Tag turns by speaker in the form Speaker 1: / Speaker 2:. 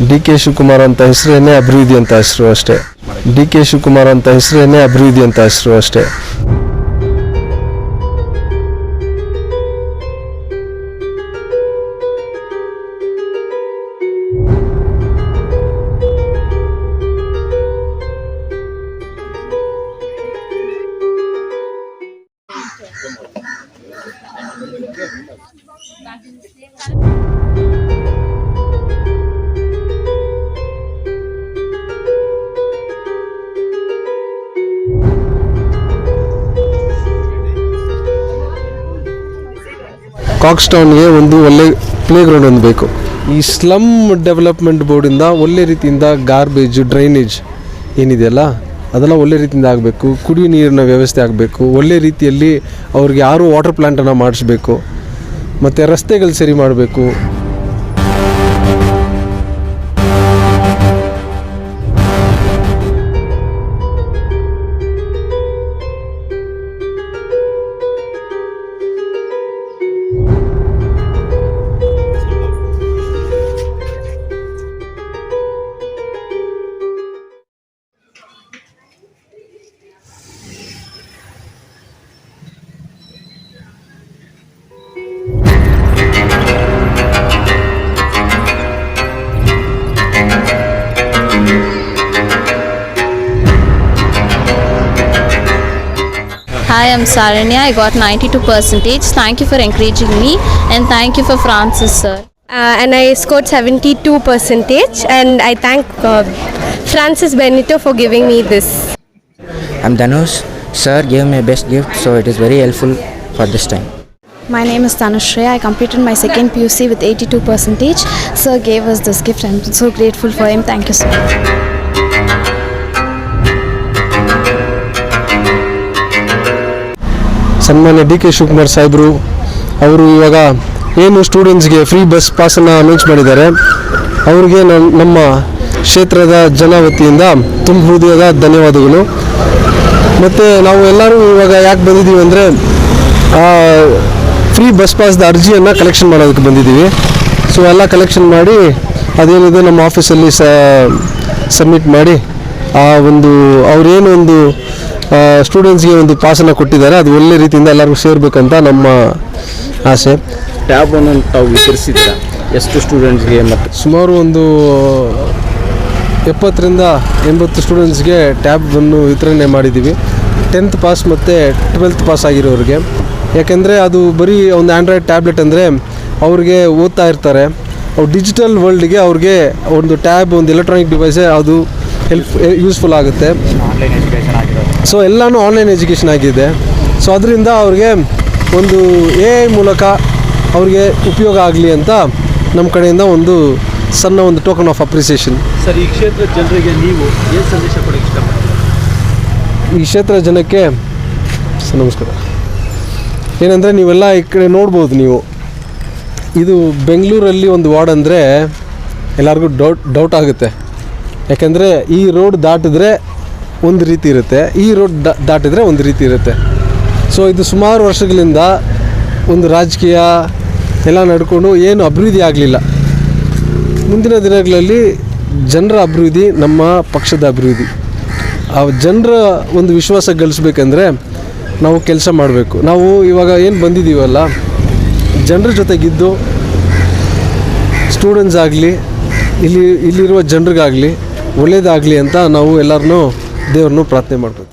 Speaker 1: D K Shivakumar ಅಂತ ಹೆಸರೇನೆ ಅಭಿವೃದ್ಧಿ ಅಂತ ಹೆಸರು ಅಷ್ಟೇ. ಡಿ ಕೆ ಶಿವಕುಮಾರ್ ಅಂತ ಹೆಸರೇನೆ ಅಭಿವೃದ್ಧಿ ಅಂತ ಹೆಸರು ಅಷ್ಟೇ. ಕಾಕ್ಸ್ಟೌನ್ಗೆ ಒಂದು ಒಳ್ಳೆ ಪ್ಲೇ ಗ್ರೌಂಡ್ ಒಂದು ಬೇಕು. ಈ ಸ್ಲಮ್ ಡೆವಲಪ್ಮೆಂಟ್ ಬೋರ್ಡಿಂದ ಒಳ್ಳೆ ರೀತಿಯಿಂದ ಗಾರ್ಬೇಜು ಡ್ರೈನೇಜ್ ಏನಿದೆಯಲ್ಲ ಅದೆಲ್ಲ ಒಳ್ಳೆ ರೀತಿಯಿಂದ ಆಗಬೇಕು. ಕುಡಿಯೋ ನೀರಿನ ವ್ಯವಸ್ಥೆ ಆಗಬೇಕು. ಒಳ್ಳೆ ರೀತಿಯಲ್ಲಿ ಅವ್ರಿಗೆ ಯಾರು ವಾಟರ್ ಪ್ಲ್ಯಾಂಟನ್ನು ಮಾಡಿಸ್ಬೇಕು. ಮತ್ತು ರಸ್ತೆಗಳು ಸರಿ ಮಾಡಬೇಕು.
Speaker 2: Hi, I'm Saranya. I got 92%. Thank you for encouraging me and thank you for Francis sir.
Speaker 3: And I scored 72% and I thank Francis Benito for giving me this.
Speaker 4: I'm Dhanush. Sir gave me best gift, so it is very helpful for this time.
Speaker 5: My name is Tanushree. I completed my second PUC with 82%. Sir gave us this gift. I'm so grateful for him. Thank you so much.
Speaker 1: ಸನ್ಮಾನ್ಯ D K Shivakumar ಸಾಹೇಬರು ಅವರು ಇವಾಗ ಏನು ಸ್ಟೂಡೆಂಟ್ಸ್ಗೆ free bus ಪಾಸನ್ನು announce ಮಾಡಿದ್ದಾರೆ. ಅವ್ರಿಗೆ ನಮ್ಮ ಕ್ಷೇತ್ರದ ಜನ ವತಿಯಿಂದ ತುಂಬ ಹೃದಯದ ಧನ್ಯವಾದಗಳು. ಮತ್ತು ನಾವು ಎಲ್ಲರೂ ಇವಾಗ ಯಾಕೆ ಬಂದಿದ್ದೀವಿ ಅಂದರೆ ಫ್ರೀ ಬಸ್ ಪಾಸ್ದ ಅರ್ಜಿಯನ್ನು ಕಲೆಕ್ಷನ್ ಮಾಡೋದಕ್ಕೆ ಬಂದಿದ್ದೀವಿ. ಸೊ ಎಲ್ಲ ಕಲೆಕ್ಷನ್ ಮಾಡಿ ಅದೇನಿದೆ ನಮ್ಮ ಆಫೀಸಲ್ಲಿ ಸಬ್ಮಿಟ್ ಮಾಡಿ ಆ ಒಂದು ಅವರೇನು ಒಂದು ಸ್ಟೂಡೆಂಟ್ಸ್ಗೆ ಒಂದು ಪಾಸನ್ನು ಕೊಟ್ಟಿದ್ದಾರೆ ಅದು ಒಳ್ಳೆ ರೀತಿಯಿಂದ ಎಲ್ಲರಿಗೂ ಸೇರಬೇಕಂತ ನಮ್ಮ ಆಸೆ.
Speaker 6: ಟ್ಯಾಬನ್ನು ತಾವು ವಿತರಿಸಿದ್ದೀರಾ ಎಷ್ಟು ಸ್ಟೂಡೆಂಟ್ಸ್ಗೆ? ಮತ್ತು
Speaker 1: ಸುಮಾರು ಒಂದು 70ರಿಂದ 80 ಸ್ಟೂಡೆಂಟ್ಸ್ಗೆ ಟ್ಯಾಬನ್ನು ವಿತರಣೆ ಮಾಡಿದ್ದೀವಿ. 10th ಪಾಸ್ ಮತ್ತು 12th ಪಾಸ್ ಆಗಿರೋರಿಗೆ. ಯಾಕೆಂದರೆ ಅದು ಬರೀ ಒಂದು ಆ್ಯಂಡ್ರಾಯ್ಡ್ ಟ್ಯಾಬ್ಲೆಟ್ ಅಂದರೆ ಅವ್ರಿಗೆ ಓದ್ತಾ ಇರ್ತಾರೆ. ಅವ್ರು ಡಿಜಿಟಲ್ ವರ್ಲ್ಡ್ಗೆ ಅವ್ರಿಗೆ ಒಂದು ಟ್ಯಾಬ್ ಒಂದು ಎಲೆಕ್ಟ್ರಾನಿಕ್ ಡಿವೈಸೇ ಅದು ಯೂಸ್ಫುಲ್ ಆಗುತ್ತೆ.
Speaker 6: ಆನ್ಲೈನ್ ಎಜುಕೇಷನ್ ಆಗಿರೋದು.
Speaker 1: ಸೊ ಎಲ್ಲನೂ ಆನ್ಲೈನ್ ಎಜುಕೇಷನ್ ಆಗಿದೆ. ಸೊ ಅದರಿಂದ ಅವ್ರಿಗೆ ಒಂದು AI ಮೂಲಕ ಅವ್ರಿಗೆ ಉಪಯೋಗ ಆಗಲಿ ಅಂತ ನಮ್ಮ ಕಡೆಯಿಂದ ಒಂದು ಸಣ್ಣ ಒಂದು ಟೋಕನ್ ಆಫ್ ಅಪ್ರಿಸಿಯೇಷನ್.
Speaker 6: ಸರ್, ಈ ಕ್ಷೇತ್ರದ ಜನರಿಗೆ ನೀವು ಏನು ಸಂದೇಶ ಕೊಡೋಕ್ಕೆ ಇಷ್ಟಪಡ್ತೀರಾ?
Speaker 1: ಈ ಕ್ಷೇತ್ರ ಜನಕ್ಕೆ ನಮಸ್ಕಾರ. ಏನಂದರೆ ನೀವೆಲ್ಲ ಈ ಕಡೆ ನೋಡ್ಬೋದು. ನೀವು ಇದು ಬೆಂಗಳೂರಲ್ಲಿ ಒಂದು ವಾರ್ಡ್ ಅಂದರೆ ಎಲ್ಲರಿಗೂ ಡೌಟ್ ಆಗುತ್ತೆ. ಯಾಕೆಂದರೆ ಈ ರೋಡ್ ದಾಟಿದ್ರೆ ಒಂದು ರೀತಿ ಇರುತ್ತೆ, ಈ ರೋಡ್ ದಾಟಿದ್ರೆ ಒಂದು ರೀತಿ ಇರುತ್ತೆ. ಸೊ ಇದು ಸುಮಾರು ವರ್ಷಗಳಿಂದ ಒಂದು ರಾಜಕೀಯ ಎಲ್ಲ ನಡ್ಕೊಂಡು ಏನು ಅಭಿವೃದ್ಧಿ ಆಗಲಿಲ್ಲ. ಮುಂದಿನ ದಿನಗಳಲ್ಲಿ ಜನರ ಅಭಿವೃದ್ಧಿ, ನಮ್ಮ ಪಕ್ಷದ ಅಭಿವೃದ್ಧಿ, ಆ ಜನರ ಒಂದು ವಿಶ್ವಾಸ ಗಳಿಸ್ಬೇಕಂದ್ರೆ ನಾವು ಕೆಲಸ ಮಾಡಬೇಕು. ನಾವು ಇವಾಗ ಏನು ಬಂದಿದ್ದೀವಲ್ಲ, ಜನರ ಜೊತೆಗಿದ್ದು ಸ್ಟೂಡೆಂಟ್ಸ್ ಆಗಲಿ ಇಲ್ಲಿರುವ ಜನರಿಗಾಗಲಿ ಒಳ್ಳೆಯದಾಗಲಿ ಅಂತ ನಾವು ಎಲ್ಲರನ್ನೂ ದೇವ್ರನ್ನೂ ಪ್ರಾರ್ಥನೆ ಮಾಡ್ಬೇಕು.